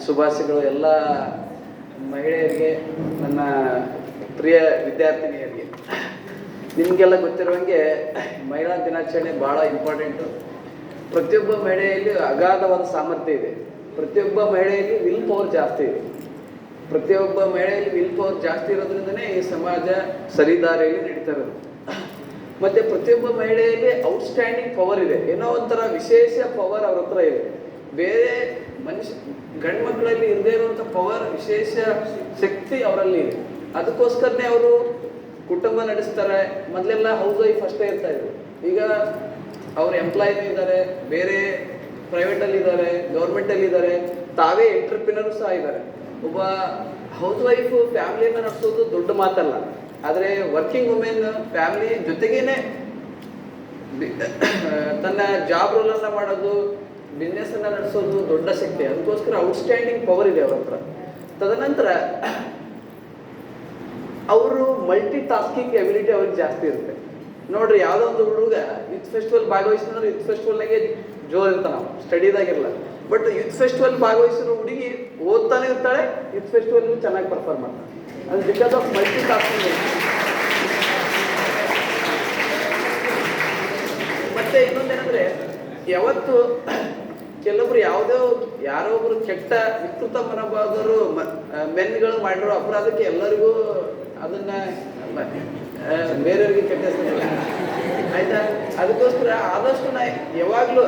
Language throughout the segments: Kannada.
ಶುಭಾಶಯಗಳು ಎಲ್ಲ ಮಹಿಳೆಯರಿಗೆ, ನನ್ನ ಪ್ರಿಯ ವಿದ್ಯಾರ್ಥಿನಿಯರಿಗೆ. ನಿಮಗೆಲ್ಲ ಗೊತ್ತಿರುವಂಗೆ ಮಹಿಳಾ ದಿನಾಚರಣೆ ಭಾಳ ಇಂಪಾರ್ಟೆಂಟು. ಪ್ರತಿಯೊಬ್ಬ ಮಹಿಳೆಯಲ್ಲಿ ಅಗಾಧವಾದ ಸಾಮರ್ಥ್ಯ ಇದೆ. ಪ್ರತಿಯೊಬ್ಬ ಮಹಿಳೆಯಲ್ಲಿ ವಿಲ್ ಪವರ್ ಜಾಸ್ತಿ ಇದೆ. ಪ್ರತಿಯೊಬ್ಬ ಮಹಿಳೆಯಲ್ಲಿ ವಿಲ್ ಪವರ್ ಜಾಸ್ತಿ ಇರೋದ್ರಿಂದನೇ ಈ ಸಮಾಜ ಸರಿದಾರಿಯಲ್ಲಿ ನಡೀತಾ ಇರೋದು. ಮತ್ತು ಪ್ರತಿಯೊಬ್ಬ ಮಹಿಳೆಯಲ್ಲಿ ಔಟ್ಸ್ಟ್ಯಾಂಡಿಂಗ್ ಪವರ್ ಇದೆ. ಏನೋ ಒಂಥರ ವಿಶೇಷ ಪವರ್ ಅವ್ರ ಹತ್ರ ಇದೆ. ಬೇರೆ ಗಂಡು ಮಕ್ಕಳಲ್ಲಿ ಇರದೇ ಇರುವಂಥ ಪವರ್, ವಿಶೇಷ ಶಕ್ತಿ ಅವರಲ್ಲಿ ಇದೆ. ಅದಕ್ಕೋಸ್ಕರನೇ ಅವರು ಕುಟುಂಬ ನಡೆಸ್ತಾರೆ. ಮೊದಲೆಲ್ಲ ಹೌಸ್ ವೈಫ್ ಅಷ್ಟೇ ಇರ್ತಾ ಇದ್ರು. ಈಗ ಅವ್ರು ಎಂಪ್ಲಾಯ್ನೂ ಇದ್ದಾರೆ, ಬೇರೆ ಪ್ರೈವೇಟಲ್ಲಿ ಇದ್ದಾರೆ, ಗೌರ್ಮೆಂಟಲ್ಲಿ ಇದ್ದಾರೆ, ತಾವೇ ಎಂಟ್ರಪ್ರಿನರು ಸಹ ಇದ್ದಾರೆ. ಒಬ್ಬ ಹೌಸ್ ವೈಫು ಫ್ಯಾಮಿಲಿಯನ್ನು ನಡೆಸೋದು ದೊಡ್ಡ ಮಾತಲ್ಲ. ಆದರೆ ವರ್ಕಿಂಗ್ ವುಮೆನ್ ಫ್ಯಾಮಿಲಿ ಜೊತೆಗೇನೆ ತನ್ನ ಜಾಬ್ ರೋಲನ್ನು ಮಾಡೋದು, ಬಿಸ್ನೆಸ್ಸನ್ನು ನಡೆಸೋದು ದೊಡ್ಡ ಶಕ್ತಿ. ಅದಕ್ಕೋಸ್ಕರ ಔಟ್ಸ್ಟ್ಯಾಂಡಿಂಗ್ ಪವರ್ ಇದೆ ಅವ್ರ ಹತ್ರ. ತದನಂತರ ಅವರು ಮಲ್ಟಿ ಟಾಸ್ಕಿಂಗ್ ಎಬಿಲಿಟಿ ಅವ್ರಿಗೆ ಜಾಸ್ತಿ ಇರುತ್ತೆ. ನೋಡ್ರಿ, ಯಾವುದೋ ಒಂದು ಹುಡುಗ ಯೂತ್ ಫೆಸ್ಟಿವಲ್ ಭಾಗವಹಿಸಿದ್ರೆ ಯೂತ್ ಫೆಸ್ಟಿವಲ್ನಾಗೆ ಜೋರ್ ಇರ್ತಾನೆ, ನಾವು ಸ್ಟಡಿದಾಗಿರಲ್ಲ. ಬಟ್ ಯೂತ್ ಫೆಸ್ಟಿವಲ್ ಭಾಗವಹಿಸಿರೋ ಹುಡುಗಿ ಓದ್ತಾನೆ ಇರ್ತಾಳೆ, ಯೂತ್ ಫೆಸ್ಟಿವಲ್ ಚೆನ್ನಾಗಿ ಪರ್ಫಾರ್ಮ್ ಮಾಡ್ತಾಳೆ. ಅದು ಬಿಕಾಸ್ ಆಫ್ ಮಲ್ಟಿ ಟಾಸ್ಕಿಂಗ್. ಮತ್ತೆ ಇನ್ನೊಂದೇನೆಂದರೆ, ಯಾವತ್ತು ಕೆಲವೊಬ್ರು ಯಾರೋ ಒಬ್ರು ಕೆಟ್ಟ ವಿಕೃತ ಮನೋಭಾವದವರು ಮೆನ್ಗಳು ಮಾಡಿರೋ ಅಪರಾಧಕ್ಕೆ ಎಲ್ಲರಿಗೂ ಅದನ್ನ ಬೇರೆಯವ್ರಿಗೆ ಕೆಟ್ಟ ಆಯ್ತಾ. ಅದಕ್ಕೋಸ್ಕರ ಆದಷ್ಟು ಯಾವಾಗಲೂ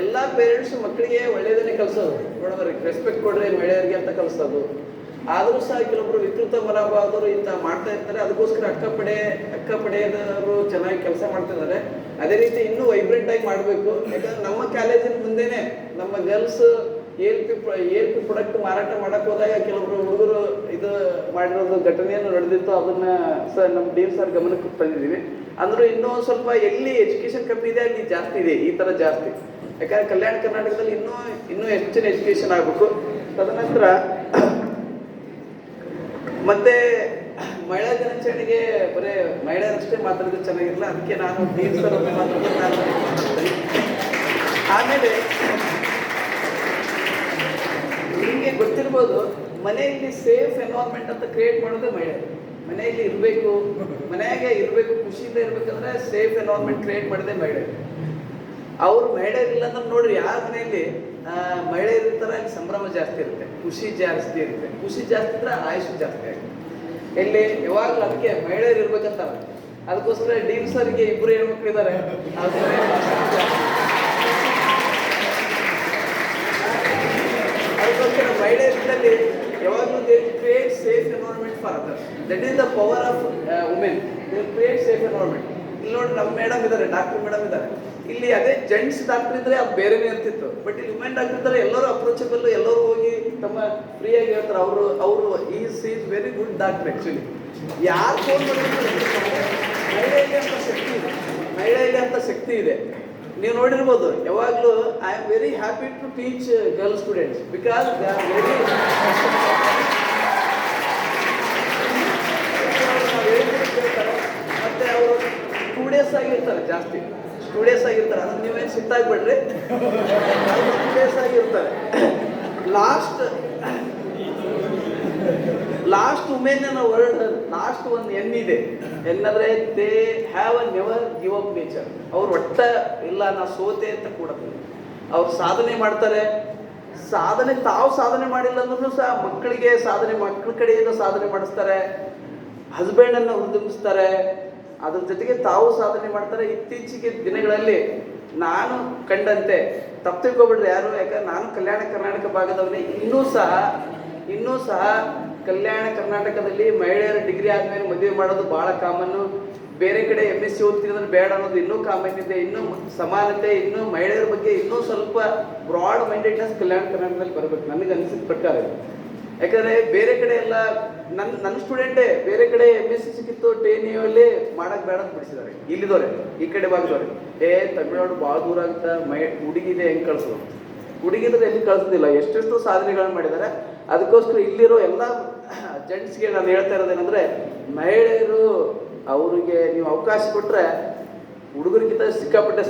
ಎಲ್ಲ ಪೇರೆಂಟ್ಸ್ ಮಕ್ಕಳಿಗೆ ಒಳ್ಳೆಯದನ್ನೇ ಕಲಿಸೋದು. ನೋಡೋದ್ರಿ, ರೆಸ್ಪೆಕ್ಟ್ ಕೊಡ್ರಿ ಮಹಿಳೆಯರಿಗೆ ಅಂತ ಕಲಿಸೋದು. ಆದರೂ ಸಹ ಕೆಲವೊಬ್ರು ವಿಕೃತ ಮನೋಭಾವದವರು ಇಂಥ ಮಾಡ್ತಾ ಇರ್ತಾರೆ. ಅದಕ್ಕೋಸ್ಕರ ಅಕ್ಕ ಪಡೆಯದವರು ಚೆನ್ನಾಗಿ ಕೆಲಸ ಮಾಡ್ತಿದ್ದಾರೆ. ಅದೇ ರೀತಿ ಇನ್ನೂ ವೈಬ್ರೆಂಟ್ ಆಗಿ ಮಾಡಬೇಕು. ಯಾಕಂದ್ರೆ ನಮ್ಮ ಕಾಲೇಜಿನ ಮುಂದೆನೆ ನಮ್ಮ ಗರ್ಲ್ಸ್ ಎಲ್ ಪಿ ಪ್ರಾಡಕ್ಟ್ ಮಾರಾಟ ಮಾಡಕ್ಕೆ ಹೋದಾಗ ಕೆಲವರು ಹುಡುಗರು ಇದು ಮಾಡಿರೋದು ಘಟನೆಯನ್ನು ನಡೆದಿತ್ತು. ಅದನ್ನ ನಮ್ಮ ಡೀನ್ ಸರ್ ಗಮನಕ್ಕೆ ತಂದಿದ್ದೀವಿ. ಅಂದ್ರೂ ಇನ್ನೂ ಸ್ವಲ್ಪ ಎಲ್ಲಿ ಎಜುಕೇಶನ್ ಕಮ್ಮಿ ಇದೆ ಅಲ್ಲಿ ಜಾಸ್ತಿ ಇದೆ, ಈ ಥರ ಜಾಸ್ತಿ. ಯಾಕಂದ್ರೆ ಕಲ್ಯಾಣ ಕರ್ನಾಟಕದಲ್ಲಿ ಇನ್ನೂ ಹೆಚ್ಚಿನ ಎಜುಕೇಶನ್ ಆಗಬೇಕು. ತದನಂತರ ಮತ್ತೆ ಮಹಿಳಾ ದಿನಾಚರಣೆಗೆ ಬರೀ ಮಹಿಳೆಯರಷ್ಟೇ ಮಾತಾಡಿದ್ರೆ ಚೆನ್ನಾಗಿರಲ್ಲ. ಅದಕ್ಕೆ ನಾನು ಡೀನ್ ಸರ್ ಅಂತ ಮಾತಾಡ್ತೀನಿ. ಆಮೇಲೆ ನಿಮಗೆ ಗೊತ್ತಿರ್ಬೋದು, ಮನೆಯಲ್ಲಿ ಸೇಫ್ ಎನ್ವೈರನ್ಮೆಂಟ್ ಅಂತ ಕ್ರಿಯೇಟ್ ಮಾಡೋದೇ ಮಹಿಳೆಯರು. ಮನೆಯಲ್ಲಿ ಮನೆಯಾಗೆ ಇರಬೇಕು, ಖುಷಿಯಿಂದ ಇರ್ಬೇಕಂದ್ರೆ ಸೇಫ್ ಎನ್ವೈರನ್ಮೆಂಟ್ ಕ್ರಿಯೇಟ್ ಮಾಡೋದೇ ಮಹಿಳೆಯರು. ಅವ್ರು ಮಹಿಳೆಯರಿಲ್ಲ ಅಂದ್ರೆ ನೋಡ್ರಿ, ಯಾರ ಮನೆಯಲ್ಲಿ ಮಹಿಳೆಯರು ಇರ್ತಾರೆ ಅಲ್ಲಿ ಸಂಭ್ರಮ ಜಾಸ್ತಿ ಇರುತ್ತೆ, ಖುಷಿ ಜಾಸ್ತಿ ಇರುತ್ತೆ. ಖುಷಿ ಜಾಸ್ತಿ ಇದ್ರೆ ಆಯುಷ್ ಜಾಸ್ತಿ ಆಗುತ್ತೆ. ಎಲ್ಲಿ ಯಾವಾಗಲೂ ಅದಕ್ಕೆ ಮಹಿಳೆಯರು ಇರ್ಬೇಕಂತಾರೆ. ಅದಕ್ಕೋಸ್ಕರ ಡೀನ್ ಸರ್ಗೆ 2 ಹೆಣ್ಮಕ್ಳು ಇದ್ದಾರೆ. ಅದಕ್ಕೋಸ್ಕರ ಮಹಿಳೆಯರಲ್ಲಿ ಯಾವಾಗಲೂ they create safe environment for others. That is the power of women. They create safe environment. ಇಲ್ಲಿ ನೋಡಿ, ನಮ್ಮ ಮೇಡಮ್ ಇದ್ದಾರೆ, ಡಾಕ್ಟರ್ ಮೇಡಮ್ ಇದ್ದಾರೆ. ಇಲ್ಲಿ ಅದೇ ಜೆಂಟ್ಸ್ ಡಾಕ್ಟರ್ ಇದ್ರೆ ಅದು ಬೇರೆನೇ ಇರ್ತಿತ್ತು. ಬಟ್ ಇಲ್ಲಿ ವುಮೆನ್ ಡಾಕ್ಟರ್ ಇದ್ದಾರೆ, ಎಲ್ಲರೂ ಅಪ್ರೋಚಬಲ್, ಎಲ್ಲರೂ ಹೋಗಿ ತಮ್ಮ ಫ್ರೀಯಾಗಿ ಹೇಳ್ತಾರೆ. ಅವರು is very good doctor. Actually ಯಾರು ಫೋನ್ ಮಾಡಿದ್ರು ಮಹಿಳೆಯಲ್ಲಿ ಅಂತ ಶಕ್ತಿ ಇದೆ. ನೀವು ನೋಡಿರ್ಬೋದು, ಯಾವಾಗಲೂ I am very happy to teach girl students because they are very ಮತ್ತೆ ಅವರು ಸ್ಟೂಡೆಂಟ್ಸ್ ಆಗಿರ್ತಾರೆ, ಜಾಸ್ತಿ ಸ್ಟೂಡೆಂಟ್ಸ್ ಆಗಿರ್ತಾರೆ. ಅದನ್ನು ನೀವೇನು ಸಿಟ್ಟಾಗ್ಬೇಡ್ರಿ, ಸ್ಟೂಡೆಂಟ್ಸ್ ಆಗಿರ್ತಾರೆ. ಲಾಸ್ಟ್ ವುಮೆನ್ ಅನ್ನೋ ವರ್ಡ್, ಲಾಸ್ಟ್ ಒಂದು ಎನ್ ಇದೆ. ಏನಂದ್ರೆ they have a never give up nature. ಅವ್ರು ಒಟ್ಟ ಇಲ್ಲ ನಾ ಸೋತೆ ಅಂತ ಕೂಡ ಅವ್ರು ಸಾಧನೆ ಮಾಡ್ತಾರೆ. ತಾವು ಸಾಧನೆ ಮಾಡಿಲ್ಲ ಅಂದ್ರೂ ಸಹ ಮಕ್ಕಳ ಕಡೆಯಿಂದ ಸಾಧನೆ ಮಾಡಿಸ್ತಾರೆ, ಹಸ್ಬೆಂಡನ್ನು ಹುರಿದುಂಬಿಸ್ತಾರೆ. ಅದ್ರ ಜೊತೆಗೆ ತಾವು ಸಾಧನೆ ಮಾಡ್ತಾರೆ. ಇತ್ತೀಚೆಗೆ ದಿನಗಳಲ್ಲಿ ನಾನು ಕಂಡಂತೆ, ತಪ್ಪು ತಿಳ್ಕೊಬಿಡ್ರಿ ಯಾರು, ಯಾಕಂದ್ರೆ ನಾನು ಕಲ್ಯಾಣ ಕರ್ನಾಟಕ ಭಾಗದವನೇ. ಇನ್ನೂ ಸಹ ಕಲ್ಯಾಣ ಕರ್ನಾಟಕದಲ್ಲಿ ಮಹಿಳೆಯರ ಡಿಗ್ರಿ ಆದಮೇಲೆ ಮದುವೆ ಮಾಡೋದು ಭಾಳ ಕಾಮನ್ನು. ಬೇರೆ ಕಡೆ MSc ಓದ್ತಿದ್ರೆ ಬೇಡ ಅನ್ನೋದು ಇನ್ನೂ ಕಾಮನ್ ಇದೆ. ಇನ್ನೂ ಸಮಾನತೆ, ಇನ್ನೂ ಮಹಿಳೆಯರ ಬಗ್ಗೆ ಇನ್ನೂ ಸ್ವಲ್ಪ ಬ್ರಾಡ್ ಮೈಂಡೆಡ್ನೆಸ್ ಕಲ್ಯಾಣ ಕರ್ನಾಟಕದಲ್ಲಿ ಬರಬೇಕು ನನಗೆ ಅನಿಸಿದ ಪ್ರಕಾರ. ಯಾಕಂದರೆ ಬೇರೆ ಕಡೆ ಎಲ್ಲ ನನ್ನ ಸ್ಟೂಡೆಂಟೇ ಬೇರೆ ಕಡೆ MSc ಸಿಕ್ಕಿತ್ತು, TNU ಮಾಡಕ್ಕೆ ಬೇಡ ಅಂತ ಬಿಡಿಸಿದ್ದಾರೆ. ಇಲ್ಲಿದವ್ರೆ ಈ ಕಡೆ ಭಾಗದವ್ರೆ, ತಮಿಳ್ನಾಡು ಭಾಳ ದೂರ ಆಗುತ್ತೆ, ಹುಡುಗಿದೆ ಹೆಂಗೆ ಕಳಿಸೋದು, ಹುಡುಗಿದ್ರೆ ಎಲ್ಲಿ ಕಳಿಸೋದಿಲ್ಲ. ಎಷ್ಟೆಷ್ಟು ಸಾಧನೆಗಳನ್ನು ಮಾಡಿದ್ದಾರೆ. ಅದಕ್ಕೋಸ್ಕರ ಇಲ್ಲಿರೋ ಎಲ್ಲ ಜೆಂಟ್ಸ್ಗೆ ನಾನು ಹೇಳ್ತಾ ಇರೋದೇನೆಂದರೆ, ಮಹಿಳೆಯರು ಅವರಿಗೆ ನೀವು ಅವಕಾಶ ಕೊಟ್ಟರೆ ಹುಡುಗರಿಗಿಂತ ಸಿಕ್ಕಾಪಟ್ಟೆ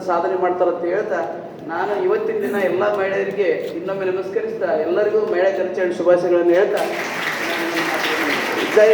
ಸಾಧನೆ ಮಾಡ್ತಾರಂತ ಹೇಳ್ತಾ ನಾನು ಇವತ್ತಿನ ದಿನ ಎಲ್ಲ ಮಹಿಳೆಯರಿಗೆ ಇನ್ನೊಮ್ಮೆ ನಮಸ್ಕರಿಸ್ತಾ ಎಲ್ಲರಿಗೂ ಮಹಿಳಾ ದಿನಾಚರಣೆ ಶುಭಾಶಯಗಳನ್ನು ಹೇಳ್ತಾ ಜೈ